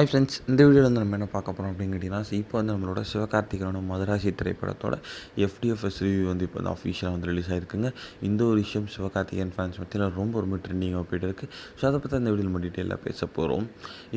Hi friends, இந்த வீடியோவில் வந்து நம்ம என்ன பார்க்க போகிறோம் அப்படின்னு கேட்டிங்கன்னா, இப்போ வந்து நம்மளோட சிவகார்த்திகேயனோட மதராசி திரைப்படத்தோட எஃப்டிஎஃப்எஸ் ரிவ்யூ வந்து இப்போ வந்து அஃபிஷியலாக வந்து ரிலீஸ் ஆகிருக்குங்க. இந்த ஒரு விஷயம் சிவகார்த்திகேயன் ஃபேன்ஸ் மத்தியில் ரொம்ப ட்ரெண்டிங்காக போய்ட்டு இருக்குது. ஸோ அதை பற்றி அந்த வீடியோவில் நம்ம டீட்டெயிலாக பேச போகிறோம்.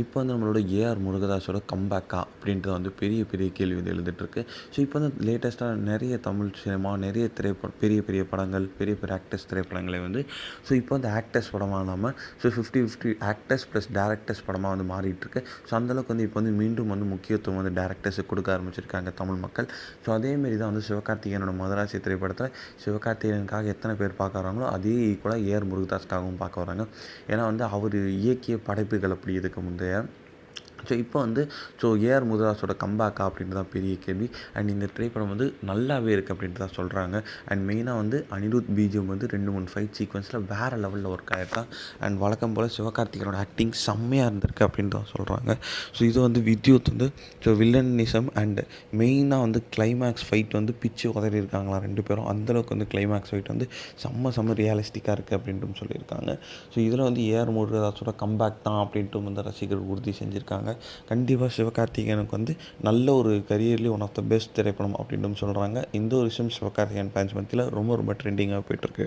இப்போ வந்து நம்மளோட ஏஆர் முருகதாஸோட கம்பேக்கா அப்படின்றது வந்து பெரிய கேள்வி வந்து எழுதிட்டுருக்கு. ஸோ இப்போ வந்து லேட்டஸ்ட்டாக நிறைய தமிழ் சினிமா, நிறைய திரைப்படம், பெரிய படங்கள், பெரிய ஆக்டர்ஸ் திரைப்படங்களை வந்து ஸோ இப்போ வந்து ஆக்டர்ஸ் படமாக இல்லாமல் ஸோ 50-50 ஆக்டர்ஸ் ப்ளஸ் டேரக்டர்ஸ் படமாக வந்து மாறிட்டுருக்கு. ஸோ அந்தளவுக்கு வந்து இப்போ வந்து மீண்டும் வந்து முக்கியத்துவம் வந்து டேரக்டர்ஸுக்கு கொடுக்க ஆரம்பிச்சிருக்காங்க தமிழ் மக்கள். ஸோ அதேமாரி தான் வந்து சிவகார்த்திகேயனோட மதராசி திரைப்படத்தில் சிவகார்த்திகேயனுக்காக எத்தனை பேர் பார்க்க வராங்களோ அதே ஈக்குவலாக ஏஆர் முருகதாஸ்க்காகவும் பார்க்க வராங்க. ஏன்னா வந்து அவர் இயக்கிய படைப்புகள் அப்படி இதுக்கு முந்தைய. ஸோ ஏஆர் முருகதாஸோட கம்பேக்கா அப்படின்றது தான் பெரிய கேள்வி. அண்ட் இந்த திரைப்படம் வந்து நல்லாவே இருக்குது அப்படின்ட்டு தான் சொல்கிறாங்க. அண்ட் மெயினாக வந்து அனிருத் பிஜிஎம் வந்து 2-3 ஃபைட் சீக்வன்ஸில் வேறு லெவலில் ஒர்க் ஆகிருக்கான். அண்ட் வழக்கம் போல் சிவகார்த்திகேயனோட ஆக்டிங் செம்மையாக இருந்திருக்கு அப்படின்ட்டு தான் சொல்கிறாங்க. ஸோ இது வந்து வித்யுத் வந்து ஸோ வில்லனிசம் அண்ட் மெயினாக வந்து கிளைமேக்ஸ் ஃபைட் வந்து பிச்சு உதறி இருக்காங்களாம் 2 பேரும். அந்தளவுக்கு வந்து கிளைமேக்ஸ் ஃபைட் வந்து செம்ம ரியலிஸ்டிக்காக இருக்குது அப்படின்ட்டு சொல்லியிருக்காங்க. ஸோ இதில் வந்து ஏஆர் முருகதாஸோட கம்பேக் தான் அப்படின்ட்டு வந்து ரசிகர்கள் உறுதி செஞ்சுருக்காங்க. கண்டிப்பாக சிவகார்த்திகேயனுக்கு வந்து நல்ல ஒரு கரியர்லேயே ஒன் ஆஃப் த பெஸ்ட் திரைப்படம் அப்படின்னு சொல்கிறாங்க. இந்த ஒரு விஷயம் சிவகார்த்திகேயன் ஃபேன்ஸ் மத்தியில் ரொம்ப ட்ரெண்டிங்காக போயிட்டுருக்கு.